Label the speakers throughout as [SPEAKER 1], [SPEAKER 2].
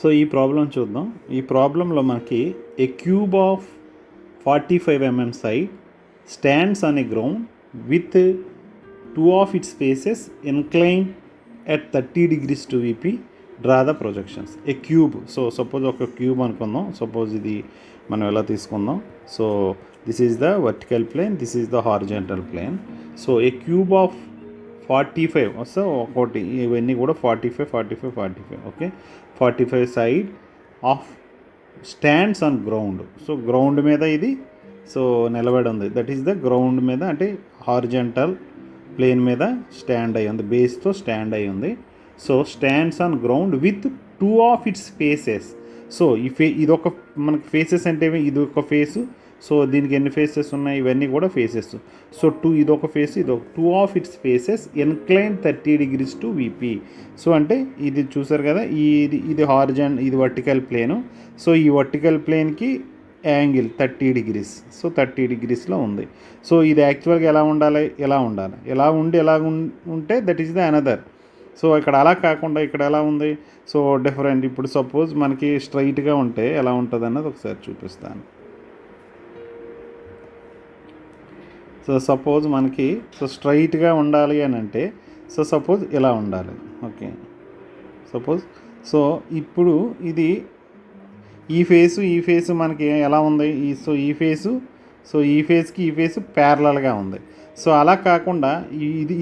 [SPEAKER 1] So ఈ problem చూద్దాం. ఈ ప్రాబ్లంలో మనకి ఏ cube of 45 mm side stands on a ground with two of its faces inclined at 30 degrees to VP. Draw the projections. A cube, so suppose ఒక cube అనుకుందాం. Suppose ఇది మనం ఎలా తీసుకుందాం. So this is the vertical plane, this is the horizontal plane. So a cube of 45, so ఒకటి ఇవన్నీ కూడా 45 okay. 45 side of stands on ground. So ground మీద ఇది సో నిలబడి ఉంది. దట్ ఈస్ ద గ్రౌండ్ మీద, అంటే హారిజాంటల్ ప్లేన్ మీద స్టాండ్ అయ్యి ఉంది, బేస్తో స్టాండ్ అయ్యి ఉంది. So stands on ground with two of its faces. So ఇదొక మనకి ఫేసెస్ అంటే ఇది ఒక ఫేసు. సో దీనికి ఎన్ని ఫేసెస్ ఉన్నాయి, ఇవన్నీ కూడా ఫేసెస్. సో ఇదొక ఫేస్, ఇదొక two of its faces incline 30 degrees to VP. So అంటే ఇది చూసారు కదా, ఇది ఇది వర్టికల్ ప్లేను. సో ఈ వర్టికల్ ప్లేన్కి యాంగిల్ 30 degrees. సో 30 degreesలో ఉంది. సో ఇది యాక్చువల్గా ఎలా ఉండాలి, ఎలా ఉంటే that is the another. So ఇక్కడ అలా కాకుండా ఇక్కడ ఎలా ఉంది, సో డిఫరెంట్. ఇప్పుడు సపోజ్ మనకి స్ట్రైట్గా ఉంటే ఎలా ఉంటుంది అన్నది ఒకసారి చూపిస్తాను. సో సపోజ్ మనకి సో స్ట్రైట్గా ఉండాలి అని అంటే సో సపోజ్ ఇలా ఉండాలి. ఓకే, సపోజ్ సో ఇప్పుడు ఇది ఈ ఫేసు మనకి ఎలా ఉంది, ఈ ఫేస్కి ఈ ఫేసు ప్యారలల్గా ఉంది. సో అలా కాకుండా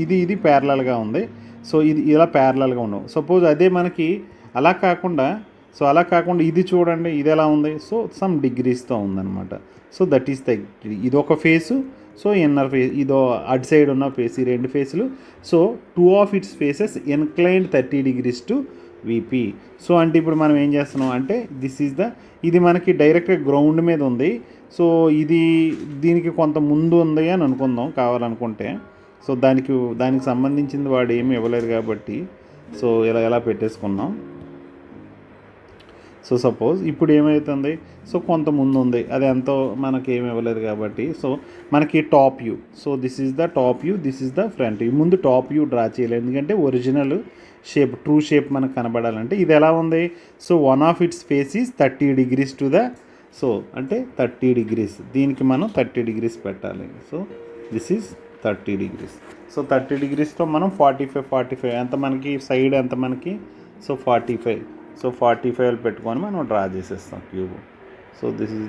[SPEAKER 1] ఇది ప్యారలల్గా ఉంది. సో ఇది ఇలా ప్యారలల్గా ఉండవు. సపోజ్ అదే మనకి అలా కాకుండా ఇది చూడండి, ఇది ఎలా ఉంది, సో సమ్ డిగ్రీస్తో ఉందన్నమాట. సో దట్ ఈస్ ద ఇదొక ఫేసు. సో ఇన్నర్ ఫేస్, ఇదో అటు సైడ్ ఉన్న ఫేస్, ఈ రెండు ఫేసులు. So two of its faces inclined 30 degrees to VP. So అంటే ఇప్పుడు మనం ఏం చేస్తున్నాం అంటే ఇది మనకి డైరెక్ట్గా గ్రౌండ్ మీద ఉంది. సో దీనికి కొంత ముందు ఉంది అని అనుకుందాం కావాలనుకుంటే. సో దానికి సంబంధించింది వాడు ఏమి ఇవ్వలేదు కాబట్టి సో ఎలా పెట్టేసుకున్నాం. సో సపోజ్ ఇప్పుడు ఏమవుతుంది, సో కొంత ముందు ఉంది, అది ఎంతో మనకి ఏమి ఇవ్వలేదు కాబట్టి సో మనకి top view. So this is the top view, this is the front view. ముందు టాప్ వ్యూ డ్రా చేయలేదు, ఎందుకంటే ఒరిజినల్ షేప్, ట్రూ షేప్ మనకు కనబడాలంటే. ఇది ఎలా ఉంది, so one of its face is 30 degrees to the, so అంటే 30 degrees, దీనికి మనం 30 degrees పెట్టాలి. So this is 30 degrees. So 30 degreesతో మనం 45 ఎంత మనకి సైడ్, ఎంత మనకి, సో 45. సో 45 పెట్టుకొని మనం డ్రా చేసేస్తాం cube. So this is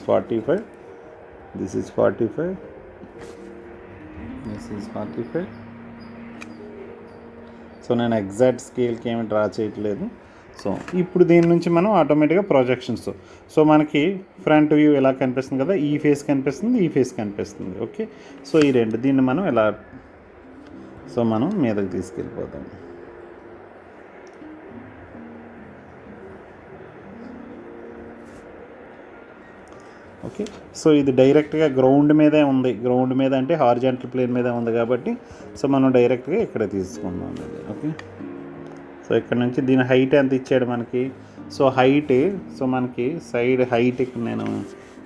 [SPEAKER 1] 45, this is 45. So నేను ఎగ్జాక్ట్ స్కేల్కి ఏమి డ్రా చేయట్లేదు. సో ఇప్పుడు దీని నుంచి మనం ఆటోమేటిక్గా ప్రొజెక్షన్స్. సో మనకి ఫ్రంట్ వ్యూ ఎలా కనిపిస్తుంది కదా, ఈ ఫేస్ కనిపిస్తుంది, ఓకే. సో ఈ రెండు, దీన్ని మనం ఎలా, సో మనం మీదకి తీసుకెళ్ళిపోతాం. ఓకే, సో ఇది డైరెక్ట్గా గ్రౌండ్ మీదే ఉంది. గ్రౌండ్ మీద అంటే హారిజాంటల్ ప్లేన్ మీద ఉంది కాబట్టి సో మనం డైరెక్ట్గా ఇక్కడ తీసుకుందాం. ఓకే, సో ఇక్కడ నుంచి దీని హైట్ ఎంత ఇచ్చాడు మనకి, సో హైట్, సో మనకి సైడ్ హైట్ నేను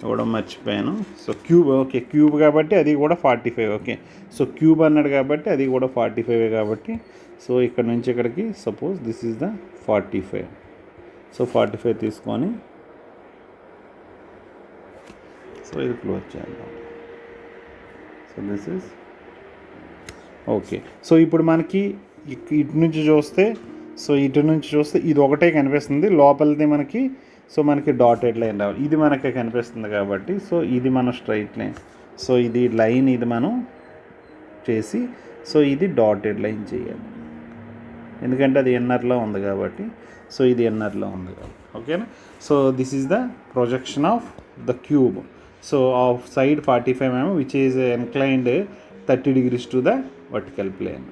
[SPEAKER 1] ఇవ్వడం మర్చిపోయాను. సో క్యూబ్, ఓకే క్యూబ్ కాబట్టి అది కూడా 45. ఓకే, సో క్యూబ్ అన్నాడు కాబట్టి అది కూడా 45 కాబట్టి సో ఇక్కడ నుంచి ఇక్కడికి suppose this is the 45. So 45 తీసుకొని సో ఇది క్లోజ్ చేద్దాం. So this is okay. So ఇప్పుడు మనకి ఇటు నుంచి చూస్తే ఇది ఒకటే కనిపిస్తుంది, లోపలిది మనకి సో మనకి డాటెడ్ లైన్ రావాలి, ఇది మనకి కనిపిస్తుంది కాబట్టి సో ఇది మన స్ట్రైట్ లైన్. సో ఇది లైన్, ఇది మనం చేసి సో ఇది డాటెడ్ లైన్ చేయాలి, ఎందుకంటే అది ఎన్నర్లో ఉంది కాబట్టి. సో ఇది ఎన్నర్లో ఉంది కాబట్టి ఓకేనా. So this is the projection of the cube. So of side 45 mm which is inclined 30 degrees to the vertical plane.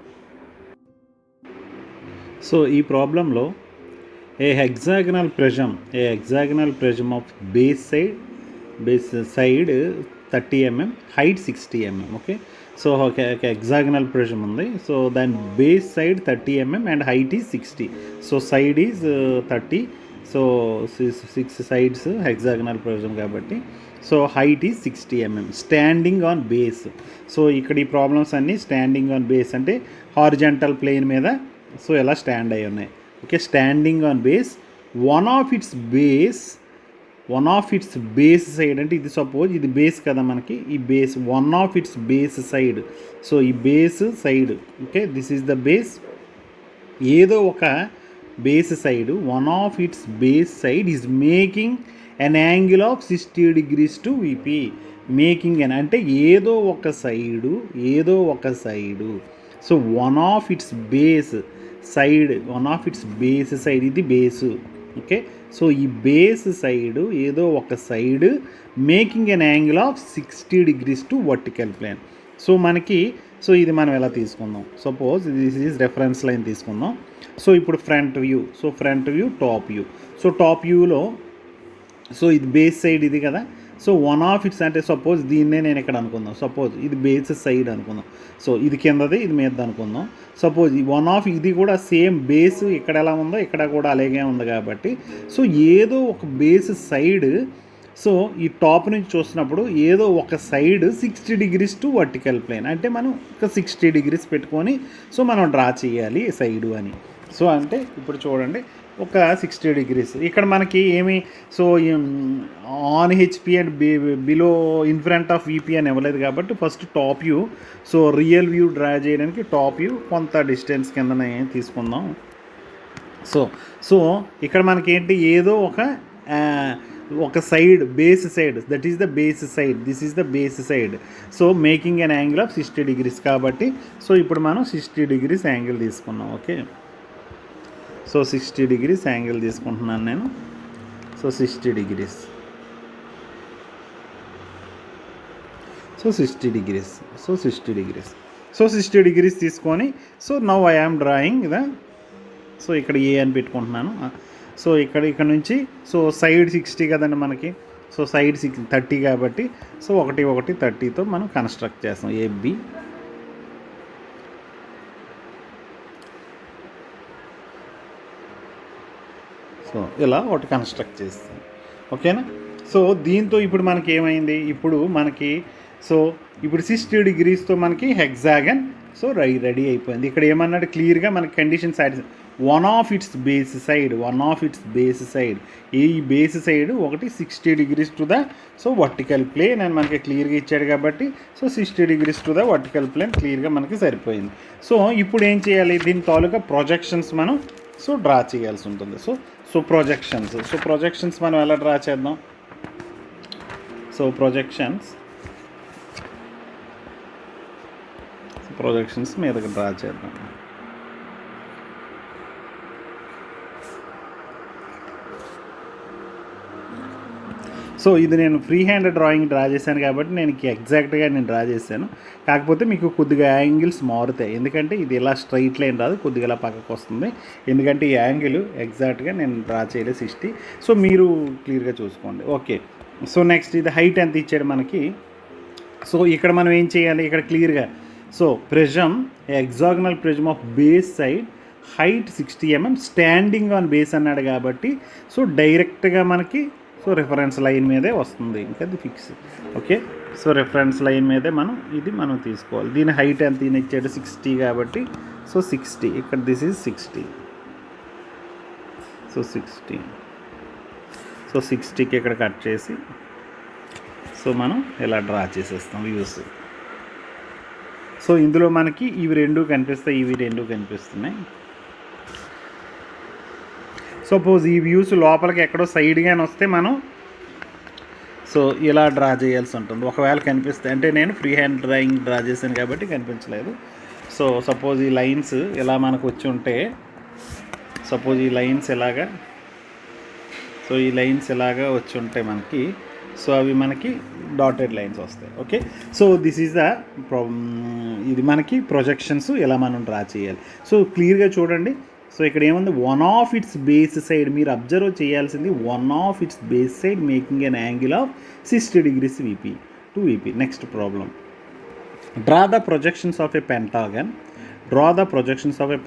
[SPEAKER 1] So ఈ ప్రాబ్లంలో a hexagonal prism of base side 30 mm, height 60 mm. Okay, so ఒక hexagonal prism ఉంది. So దాని base side 30 mm and height is 60. So side is 30. So 6 sides hexagonal prism కాబట్టి so height is 60 mm. Standing on base. So ఇక్కడ ఈ problems అన్నీ standing on base అంటే horizontal plane మీద so ఎలా stand అయి ఉన్నాయి. Okay, standing on base. One of its base side అంటే ఇది సపోజ్ ఇది బేస్ కదా మనకి, ఈ base one of its base side. So ఈ base side, okay, this is the base. ఏదో ఒక base side, one of its base side is making an angle of 60 degrees to VP. Making అని అంటే ఏదో ఒక side so one of its base side ఇది base. Okay, so ఈ base side ఏదో ఒక side making an angle of 60 degrees to vertical plane. So మనకి so ఇది మనం ఎలా తీసుకుందాం, suppose this is reference line తీసుకుందాం. సో ఇప్పుడు front view, top view. So top వ్యూలో సో ఇది బేస్ సైడ్ ఇది కదా. సో వన్ ఆఫ్ ఇట్స్ అంటే సపోజ్ దీన్నే నేను ఇక్కడ అనుకుందాం, సపోజ్ ఇది బేస్ సైడ్ అనుకుందాం. సో ఇది కిందది, ఇది మీద అనుకుందాం. సపోజ్ ఈ వన్ ఆఫ్ ఇది కూడా సేమ్ బేస్ ఇక్కడ ఎలా ఉందో ఇక్కడ కూడా అలాగే ఉంది కాబట్టి సో ఏదో ఒక బేస్ సైడ్, సో ఈ టాప్ నుంచి చూసినప్పుడు ఏదో ఒక side 60 degrees to vertical plane అంటే మనం ఒక 60 degrees పెట్టుకొని సో మనం డ్రా చేయాలి సైడు అని. సో అంటే ఇప్పుడు చూడండి ఒక 60 degrees ఇక్కడ మనకి ఏమి so on HP and below in front of VP అని ఇవ్వలేదు కాబట్టి first top view, so real view draw చేయడానికి టాప్ వ్యూ కొంత డిస్టెన్స్ కిందనే తీసుకుందాం. సో ఇక్కడ మనకి ఏంటి ఏదో ఒక side base side, that is the base side, this is the base side. So making an angle of 60 degrees కాబట్టి సో ఇప్పుడు మనం 60 degrees యాంగిల్ తీసుకున్నాం. ఓకే, సో 60 degrees యాంగిల్ తీసుకుంటున్నాను నేను. సో 60 degrees, సో 60 degrees తీసుకొని so now I am drawing the, so ఇక్కడ ఏ అని పెట్టుకుంటున్నాను. సో ఇక్కడ నుంచి సో సైడ్ 60 కదండి మనకి, సో సైడ్ 30 కాబట్టి సో 1 30తో మనం కన్స్ట్రక్ట్ చేస్తాం ఏబి. సో ఇలా ఒకటి కన్స్ట్రక్ట్ చేస్తాం. ఓకేనా. సో దీంతో ఇప్పుడు మనకి ఏమైంది, ఇప్పుడు మనకి సో ఇప్పుడు 60 degreesతో మనకి హెక్సాగన్ సో రెడీ అయిపోయింది. ఇక్కడ ఏమన్నాడు క్లియర్గా మనకి condition satisfy. One of its base side ఈ బేస్ సైడ్ ఒకటి 60 degrees to the so vertical plane అని మనకి క్లియర్గా ఇచ్చాడు కాబట్టి so 60 degrees to the vertical plane క్లియర్గా మనకి సరిపోయింది. సో ఇప్పుడు ఏం చేయాలి, దీని తాలూకా ప్రొజెక్షన్స్ మనం సో డ్రా చేయాల్సి ఉంటుంది. సో ప్రొజెక్షన్స్ మనం ఎలా డ్రా చేద్దాం. సో ప్రొజెక్షన్స్ మీదకి డ్రా చేద్దాం. సో ఇది నేను ఫ్రీ హ్యాండ్ డ్రాయింగ్ డ్రా చేశాను కాబట్టి నేను ఎగ్జాక్ట్గా డ్రా చేశాను. కాకపోతే మీకు కొద్దిగా యాంగిల్స్ మారుతాయి, ఎందుకంటే ఇది ఇలా స్ట్రైట్ లైన్ రాదు, కొద్దిగా ఇలా పక్కకు వస్తుంది, ఎందుకంటే ఈ యాంగిల్ ఎగ్జాక్ట్గా నేను డ్రా చేయలేదు 60. సో మీరు క్లియర్గా చూసుకోండి. ఓకే, సో నెక్స్ట్ ఇది హైట్ ఎంత ఇచ్చాడు మనకి. సో ఇక్కడ మనం ఏం చేయాలి, ఇక్కడ క్లియర్గా so prism hexagonal prism of base side height 60 mm standing on base అన్నాడు కాబట్టి సో డైరెక్ట్గా మనకి సో రిఫరెన్స్ లైన్ మీదే వస్తుంది, ఇంకా అది fix. Okay, so reference line మీదే మనం తీసుకోవాలి. దీని హైట్ ఎంత ఇచ్చాడు 60 కాబట్టి సో 60 ఇక్కడ దిస్ ఈజ్ 60. సో 60కి ఇక్కడ కట్ చేసి సో మనం ఇలా డ్రా చేసేస్తాం వ్యూస్. సో ఇందులో మనకి ఇవి రెండు కనిపిస్తున్నాయి. సపోజ్ ఈ వ్యూస్ లోపలికి ఎక్కడో సైడ్గానే వస్తే మనం సో ఇలా డ్రా చేయాల్సి ఉంటుంది. ఒకవేళ కనిపిస్తే అంటే నేను ఫ్రీ హ్యాండ్ డ్రాయింగ్ డ్రా చేశాను కాబట్టి కనిపించలేదు. సో సపోజ్ ఈ లైన్స్ ఇలా మనకు వచ్చి ఉంటే, సపోజ్ ఈ లైన్స్ ఇలాగా వచ్చి ఉంటే మనకి సో అవి మనకి డాటెడ్ లైన్స్ వస్తాయి. Okay, so this is the ఇది మనకి ప్రొజెక్షన్స్ ఎలా మనం డ్రా చేయాలి. సో క్లియర్గా చూడండి. సో ఇక్కడ ఏముంది, one of its base side, మీరు అబ్జర్వ్ చేయాల్సింది one of its base side making an angle of 60 degrees VP to VP. Next problem, draw the projections of a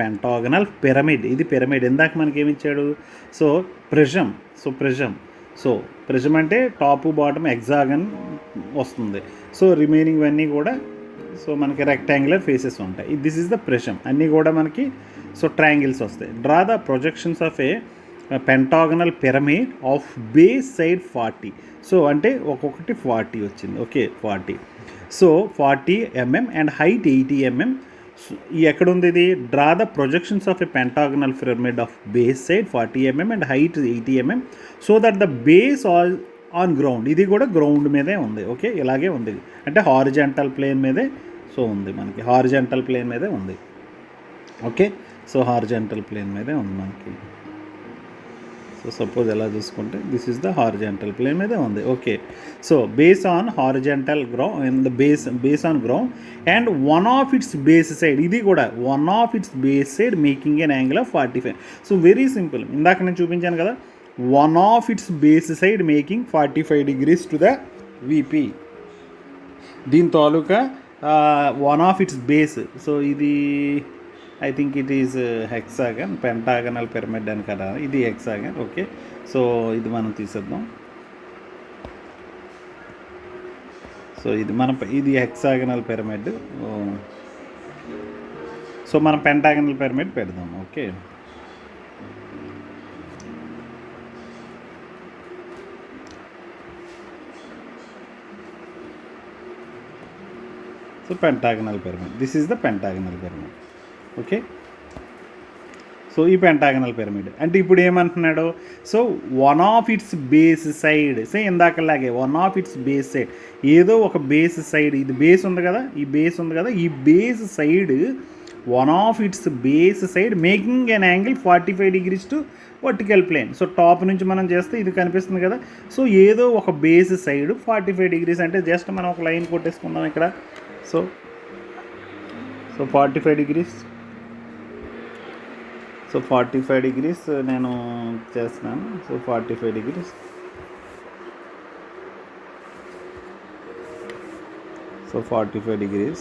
[SPEAKER 1] pentagonal pyramid. ఇది pyramid. ఇందాక మనకి ఏమి ఇచ్చాడు, సో ప్రిజమ్ సో ప్రిజం అంటే top bottom hexagon వస్తుంది. So remaining అన్నీ కూడా so మనకి రెక్టాంగులర్ ఫేసెస్ ఉంటాయి. This is the prism. అన్నీ కూడా మనకి సో ట్రయాంగిల్స్ వస్తాయి. Draw the projections of a pentagonal pyramid of base side 40. So అంటే ఒక్కొక్కటి 40 వచ్చింది. Okay 40. So 40 mm and height 80 mm. ఎక్కడ ఉంది ఇది? Draw the projections of a pentagonal pyramid of base side 40 mm and height 80 mm so that the base on ground. ఇది కూడా ground మీదే ఉంది. ఓకే ఇలాగే ఉంది అంటే హారిజాంటల్ ప్లేన్ మీదే సో ఉంది మనకి. హారిజాంటల్ ప్లేన్ మీదే ఉంది. ఓకే సో హారిజాంటల్ ప్లేన్ మీదే ఉంది మనకి. సో సపోజ్ ఎలా చూసుకుంటే this is the horizontal plane మీదే ఉంది. Okay so base on horizontal ground in the base on ground and one of its base side. ఇది కూడా one of its base side making an angle of 45. So very simple. ఇందాక నేను చూపించాను కదా, one of its base side making 45 degrees to the VP. దీని తాలూకా one of its base. So ఇది I think it is hexagon, పెంటాగనల్ pyramid అని కదా, ఇది హెక్సాగన్. ఓకే సో ఇది మనం తీసేద్దాం. సో ఇది హెక్సాగనల్ పిరమిడ్. సో మనం పెంటాగనల్ పిరమిడ్ పెడదాం. Okay so pentagonal pyramid, this is the pentagonal pyramid. Okay so ఈ పెంటాగనల్ పిరమిడ్ అంటే ఇప్పుడు ఏమంటున్నాడు? So one of its base side, so ఇందాకలాగే one of its base side, ఏదో ఒక బేస్ సైడ్, ఇది బేస్ ఉంది కదా, ఈ బేస్ ఉంది కదా, ఈ base side one of its base side making an angle 45 degrees to vertical plane. So top నుంచి మనం చేస్తే ఇది కనిపిస్తుంది కదా. సో ఏదో ఒక బేస్ సైడ్ 45 degrees అంటే జస్ట్ మనం ఒక లైన్ కొట్టేసుకుందాం ఇక్కడ. So 45 degrees. సో 45 degrees నేను చేస్తున్నాను. So 45 degrees. So 45 degrees.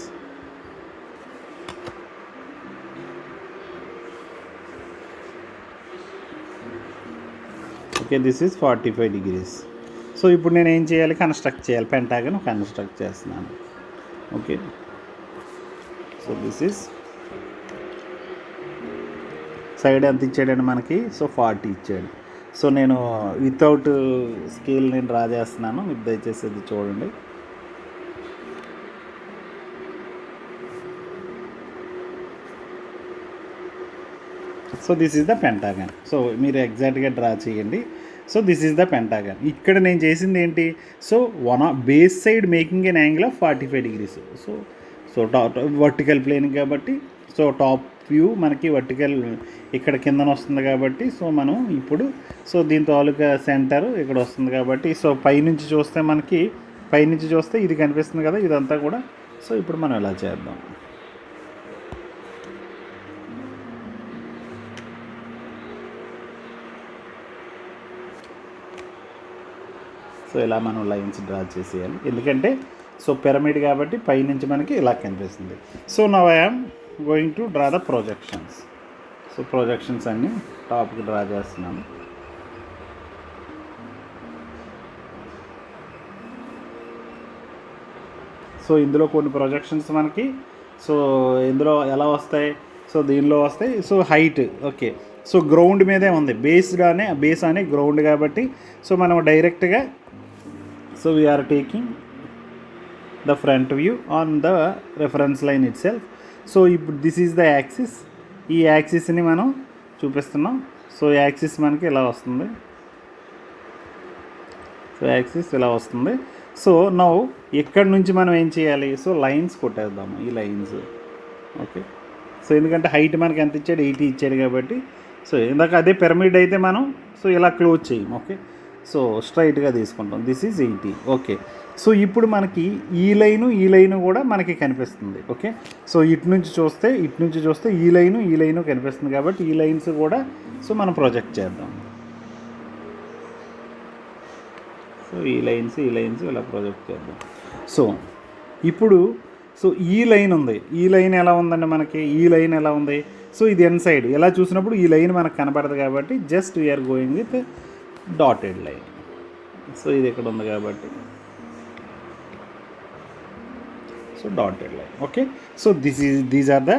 [SPEAKER 1] Okay this is 45 degrees. So ఇప్పుడు నేను ఏం చేయాలి? కన్స్ట్రక్ట్ చేయాలి. పెంటాగన్ కన్స్ట్రక్ట్ చేస్తున్నాను. Okay so this is side ఎంత ఇచ్చాడండి మనకి? సో 40 ఇచ్చాడు. సో నేను వితౌట్ స్కేల్ నేను డ్రా చేస్తున్నాను, మీరు దయచేసి అది చూడండి. So this is the pentagon. So మీరు ఎగ్జాక్ట్గా డ్రా చేయండి. So this is the pentagon. ఇక్కడ నేను చేసింది ఏంటి? So base side making an angle of 45 degrees. So vertical plane కాబట్టి సో టాప్ వ్యూ మనకి వర్టికల్ ఇక్కడ కిందన వస్తుంది కాబట్టి సో మనం ఇప్పుడు సో దీని తాలూకా సెంటర్ ఇక్కడ వస్తుంది కాబట్టి సో పైనుంచి చూస్తే ఇది కనిపిస్తుంది కదా, ఇదంతా కూడా. సో ఇప్పుడు మనం ఇలా చేద్దాం. సో ఇలా మనం లైన్స్ డ్రా చేసేయాలి, ఎందుకంటే సో పిరమిడ్ కాబట్టి పైనుంచి మనకి ఇలా కనిపిస్తుంది. So now I am going to draw the projections. So projections అన్నీ టాప్కి డ్రా చేస్తున్నాను. సో ఇందులో కొన్ని ప్రొజెక్షన్స్ మనకి సో ఇందులో ఎలా వస్తాయి? సో దీనిలో వస్తాయి. So height okay so ground మీదే ఉంది, బేస్ అనే గ్రౌండ్ కాబట్టి సో మనం డైరెక్ట్గా so we are taking the front view on the reference line itself. So ఇప్పుడు దిస్ ఈజ్ ద యాక్సిస్. ఈ యాక్సిస్ని మనం చూపిస్తున్నాం. సో యాక్సిస్ మనకి ఇలా వస్తుంది. సో యాక్సిస్ ఇలా వస్తుంది. సో నౌ ఇక్కడ నుంచి మనం ఏం చేయాలి? సో లైన్స్ కొట్టేద్దాము, ఈ లైన్స్. ఓకే సో ఎందుకంటే హైట్ మనకి ఎంత ఇచ్చాడు? 80 ఇచ్చాడు కాబట్టి సో ఇందాక అదే పిరమిడ్ అయితే మనం సో ఇలా క్లోజ్ చేయము. ఓకే సో స్ట్రైట్గా తీసుకుంటాం. This is 80. ఓకే సో ఇప్పుడు మనకి ఈ లైను కూడా మనకి కనిపిస్తుంది. ఓకే సో ఇటు నుంచి చూస్తే ఈ లైను కనిపిస్తుంది కాబట్టి ఈ లైన్స్ కూడా సో మనం ప్రొజెక్ట్ చేద్దాం. సో ఈ లైన్స్ ఇలా ప్రొజెక్ట్ చేద్దాం. సో ఇప్పుడు సో ఈ లైన్ ఉంది. ఈ లైన్ ఎలా ఉందండి మనకి? ఈ లైన్ ఎలా ఉంది? సో ఇది ఎన్ సైడ్ ఎలా చూసినప్పుడు ఈ లైన్ మనకు కనపడదు కాబట్టి just we are going with dotted line. So ఇది ఇక్కడ ఉంది కాబట్టి so dotted line. Okay, so these are the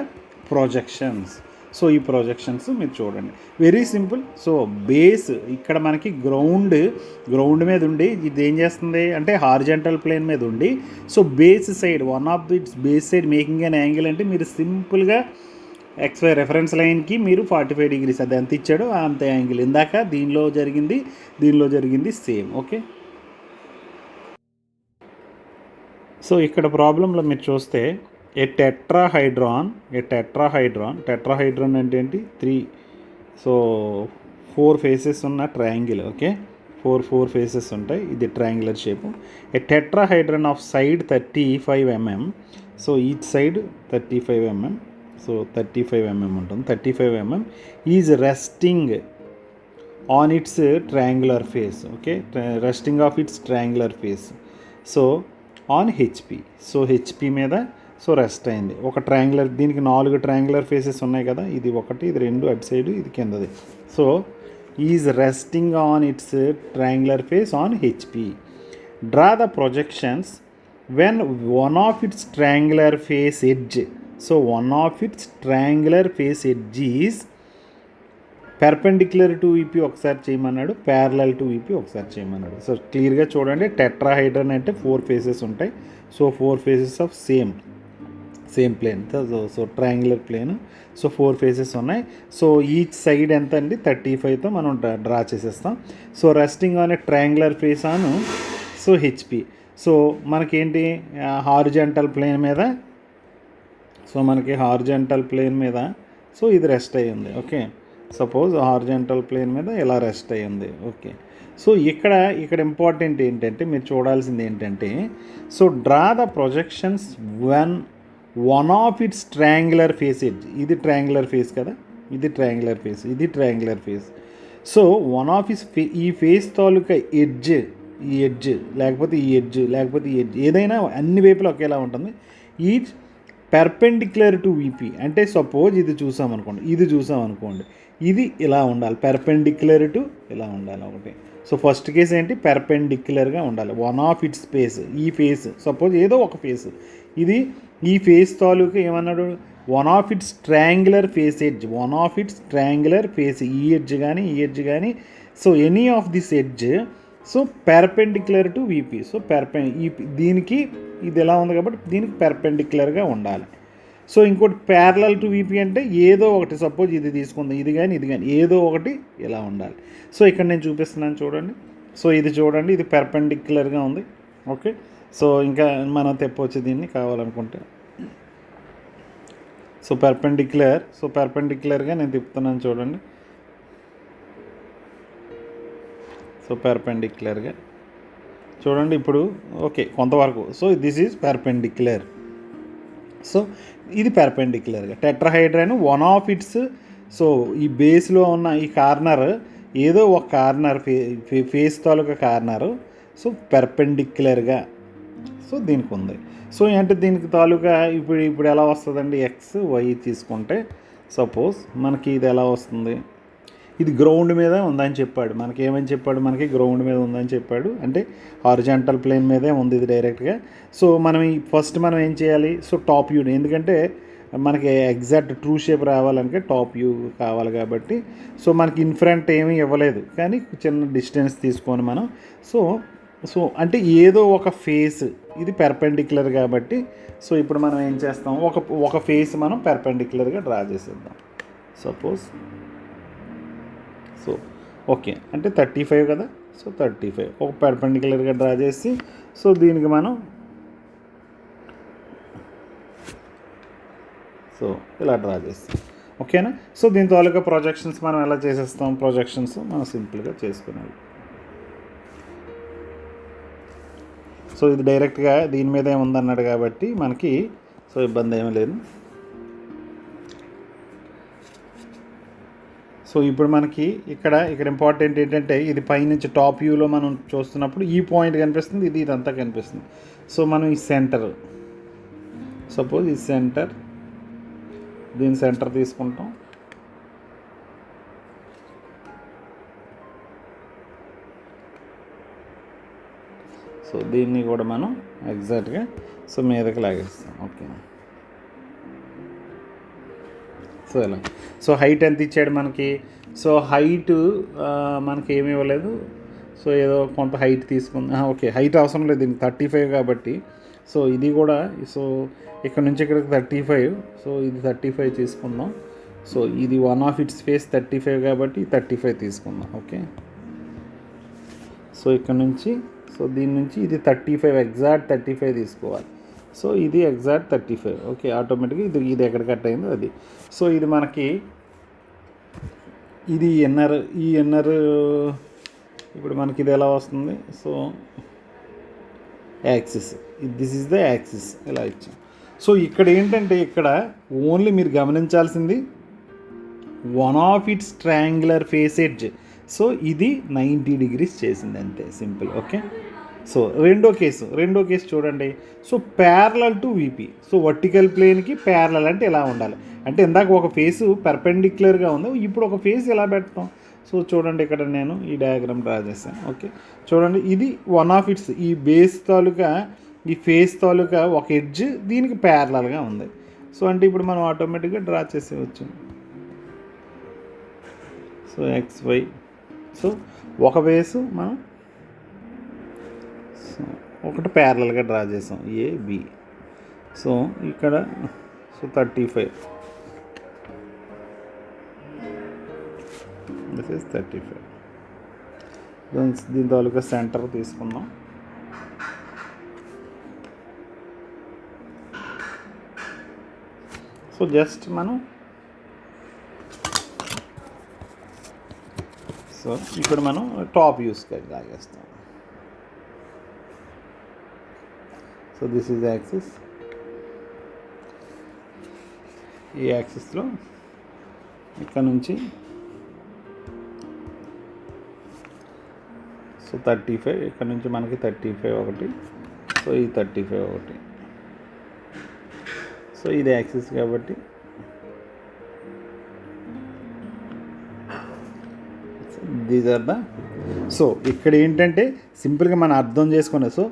[SPEAKER 1] projections. So ఈ ప్రొజెక్షన్స్ మీరు చూడండి, వెరీ సింపుల్. సో బేస్ ఇక్కడ మనకి గ్రౌండ్ మీద ఉండి ఇది ఏం చేస్తుంది అంటే హారిజంటల్ ప్లేన్ మీద ఉండి, so base side one of the base side making an angle అంటే మీరు సింపుల్గా XY రెఫరెన్స్ లైన్కి మీరు 45 degrees అది ఎంత ఇచ్చాడో అంత యాంగిల్. ఇందాక దీనిలో జరిగింది సేమ్. ఓకే, సో ఇక్కడ ప్రాబ్లంలో మీరు చూస్తే టెట్రాహైడ్రాన్ అంటే ఏంటి 3 సో 4 ఫేసెస్ ఉన్న ట్రయాంగిల్. ఓకే, 4 ఫేసెస్ ఉంటాయి, ఇది triangular shape. Tetrahedron of side 35 mm. So each side 35 mm. So 35 mm ఉంటుంది. 35 mm is resting on its triangular face. Okay, resting of its triangular face. So on HP. So HP మీద so rest అయింది. ఒక triangular, దీనికి 4 triangular faces ఉన్నాయి కదా, ఇది 1, ఇది 2 అటు సైడ్, ఇది కిందది. So is resting on its triangular face on HP. Draw the projections when one of its triangular face edge. So one of its triangular face edge is perpendicular to EP ఒకసారి చేయమన్నాడు, parallel to EP ఒకసారి చేయమన్నాడు. So క్లియర్గా చూడండి, tetrahedron అంటే 4 faces ఉంటాయి. So 4 faces of same plane. So triangular plane. So 4 faces ఉన్నాయి. So each side ఎంత అండి 35తో మనం డ్రా చేసేస్తాం. So resting on a triangular face on so HP. So మనకేంటి హారిజంటల్ ప్లేన్ మీద, సో మనకి హారిజంటల్ ప్లేన్ మీద సో ఇది రెస్ట్ అయ్యింది. ఓకే, సపోజ్ హారిజంటల్ ప్లేన్ మీద ఇలా రెస్ట్ అయ్యింది. ఓకే, సో ఇక్కడ ఇంపార్టెంట్ ఏంటంటే మీరు చూడాల్సింది ఏంటంటే, so draw the projections when one of its triangular face edge. ఇది ట్రయాంగులర్ ఫేస్ కదా, ఇది triangular face. So one of ఈ ఫేస్ తాలూకా ఎడ్జ్, ఈ ఎడ్జ్ లేకపోతే ఈ ఎడ్జ్ ఏదైనా అన్ని వైపులా ఒకేలా ఉంటుంది. Each perpendicular to VP. అంటే సపోజ్ ఇది చూసామనుకోండి, ఇది ఇలా ఉండాలి, పెర్పెండిక్యులర్ టు ఇలా ఉండాలి ఒకటి. సో ఫస్ట్ కేసు ఏంటి, పెర్పెండిక్యులర్గా ఉండాలి. వన్ ఆఫ్ ఇట్స్ ఫేస్, ఈ ఫేస్ సపోజ్ ఏదో ఒక ఫేస్, ఇది ఈ ఫేస్ తాలూకా ఏమన్నాడు, one of its triangular face edge, ఈ ఎడ్జ్ కానీ so any of this edge so perpendicular to VP. So దీనికి ఇది ఎలా ఉంది కాబట్టి దీనికి పెర్పెండిక్యులర్గా ఉండాలి. సో ఇంకోటి ప్యారలల్ టు వీపీ అంటే ఏదో ఒకటి, సపోజ్ ఇది తీసుకుందాం, ఇది కానీ ఏదో ఒకటి ఇలా ఉండాలి. సో ఇక్కడ నేను చూపిస్తున్నాను చూడండి. సో ఇది చూడండి, ఇది పెర్పెండిక్యులర్గా ఉంది. ఓకే, సో ఇంకా మనం తెప్పొచ్చు దీన్ని కావాలనుకుంటే. సో పెర్పెండిక్యులర్గా నేను తిప్పుతున్నాను చూడండి. సో పెర్పెండిక్యులర్గా చూడండి ఇప్పుడు. ఓకే, కొంతవరకు. So this is perpendicular. So ఇది పెర్పెండిక్యులర్గా tetrahedron one of its, so ఈ బేస్లో ఉన్న ఈ కార్నర్ ఏదో ఒక కార్నర్ ఫేస్ తాలూకా కార్నరు సో పెర్పెండిక్యులర్గా సో దీనికి ఉంది. సో అంటే దీనికి తాలూకా ఇప్పుడు ఎలా వస్తుందండి, XY తీసుకుంటే సపోజ్ మనకి ఇది ఎలా వస్తుంది, ఇది గ్రౌండ్ మీద ఉందని చెప్పాడు. మనకి గ్రౌండ్ మీద ఉందని చెప్పాడు, అంటే హారిజంటల్ ప్లేన్ మీదే ఉంది ఇది డైరెక్ట్గా. సో ఫస్ట్ మనం ఏం చేయాలి, సో టాప్ వ్యూ, ఎందుకంటే మనకి ఎగ్జాక్ట్ ట్రూ షేప్ రావాలంటే టాప్ వ్యూ కావాలి కాబట్టి, సో మనకి ఇన్ఫ్రంట్ ఏమీ ఇవ్వలేదు కానీ చిన్న డిస్టెన్స్ తీసుకొని మనం సో అంటే ఏదో ఒక ఫేస్ ఇది పెర్పెండిక్యులర్ కాబట్టి, సో ఇప్పుడు మనం ఏం చేస్తాం, ఒక ఫేస్ మనం పెర్పెండిక్యులర్గా డ్రా చేసేద్దాం. సపోజ్ సో ఓకే అంటే 35 కదా, సో 35 ఒక పెర్పెండిక్యులర్గా డ్రా చేసి సో దీనికి మనం సో ఇలా డ్రా చేస్తాం. ఓకేనా. సో దీని తాలూకా ప్రొజెక్షన్స్ మనం ఎలా చేసేస్తాం, ప్రొజెక్షన్స్ మనం సింపుల్గా చేసుకునేది. సో ఇది డైరెక్ట్గా దీని మీదే ఉందన్నాడు కాబట్టి మనకి సో ఇబ్బంది ఏమీ లేదు. సో ఇప్పుడు మనకి ఇక్కడ ఇంపార్టెంట్ ఏంటంటే, ఇది పైనుంచి టాప్ వ్యూలో మనం చూస్తున్నప్పుడు ఈ పాయింట్ కనిపిస్తుంది, ఇదంతా కనిపిస్తుంది. సో మనం ఈ సెంటర్, సపోజ్ ఈ సెంటర్, దీని సెంటర్ తీసుకుంటాం. సో దీన్ని కూడా మనం ఎగ్జాక్ట్గా సో మీదకి లాగేస్తాం. ఓకే, సో ఇలా. సో హైట్ ఎంత ఇచ్చాడు మనకి? సో హైట్ మనకి ఏమీ ఇవ్వలేదు. సో ఏదో కొంత హైట్ తీసుకుంది. ఓకే, హైట్ అవసరం లేదు దీనికి, 35 కాబట్టి. సో ఇది కూడా, సో ఇక్కడ నుంచి ఇక్కడికి 35, సో ఇది 35 తీసుకుందాం. సో ఇది వన్ ఆఫ్ ఇట్స్ ఫేస్ 35 కాబట్టి 35 తీసుకుందాం. ఓకే, సో ఇక్కడ నుంచి, సో దీని నుంచి ఇది 35, ఎగ్జాక్ట్ 35 తీసుకోవాలి. సో ఇది ఎగ్జాక్ట్ 35. ఓకే, ఆటోమేటిక్గా ఇది ఎక్కడ కట్ అయిందో అది. సో ఇది మనకి ఇది ఈ ఎన్నర్ ఇప్పుడు మనకి ఇది ఎలా వస్తుంది? So axis, this is the axis, ఇలా ఇచ్చాం. సో ఇక్కడ ఏంటంటే, ఇక్కడ ఓన్లీ మీరు గమనించాల్సింది one of its triangular face edge. So ఇది 90 degrees చేసింది, అంతే, సింపుల్. ఓకే, సో రెండో కేసు చూడండి. So parallel to VP. So vertical ప్లేన్కి ప్యారలల్ అంటే ఎలా ఉండాలి అంటే, ఇందాక ఒక ఫేసు పెర్పెండిక్యులర్గా ఉంది, ఇప్పుడు ఒక ఫేస్ ఎలా పెడతాం? సో చూడండి, ఇక్కడ నేను ఈ డయాగ్రామ్ డ్రా చేశాను. ఓకే, చూడండి, ఇది వన్ ఆఫ్ ఇట్స్, ఈ బేస్ తాలూకా, ఈ ఫేస్ తాలూకా ఒక ఎడ్జ్ దీనికి ప్యారలల్గా ఉంది. సో అంటే ఇప్పుడు మనం ఆటోమేటిక్గా డ్రా చేసేవచ్చు. సో XY, సో ఒక బేసు మనం ఒకటి ప్యారలల్గా డ్రా చేసాం, AB. సో ఇక్కడ సో 35, దిస్ ఈజ్ 35. దీని తాలూకా సెంటర్ తీసుకుందాం. సో జస్ట్ మనం, సో ఇప్పుడు మనం టాప్ యూస్కి లాగేస్తాం. So this is axis. ఈ యాక్సిస్లో ఇక్కడ నుంచి సో 35, ఇక్కడ నుంచి మనకి 35 ఒకటి, సో ఈ 35 ఒకటి. సో ఇది యాక్సిస్ కాబట్టి దీస్ ఆర్ ద. సో ఇక్కడ ఏంటంటే సింపుల్గా మనం అర్థం చేసుకునే, so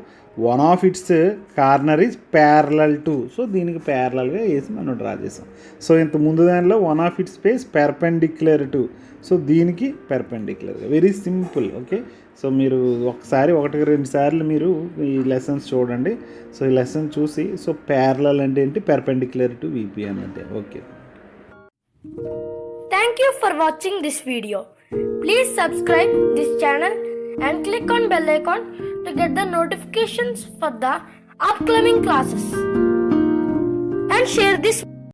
[SPEAKER 1] one of it's corner is parallel to, so దీనికి ప్యారలల్గా వేసి మనం డ్రా చేసాం. సో ఇంత ముందు దానిలో one of it's space perpendicular to, so దీనికి పెర్పెండిక్యులర్గా, వెరీ సింపుల్. ఓకే, సో మీరు ఒకటికి 2 సార్లు మీరు ఈ లెసన్స్ చూడండి. సో ఈ లెసన్ చూసి, సో ప్యారలల్ అంటే ఏంటి, పెర్పెండిక్యులర్ టు VP అంటే. Okay,
[SPEAKER 2] Thank you for watching this video. Please subscribe this channel and click on bell icon to get the notifications for the upcoming classes. And share this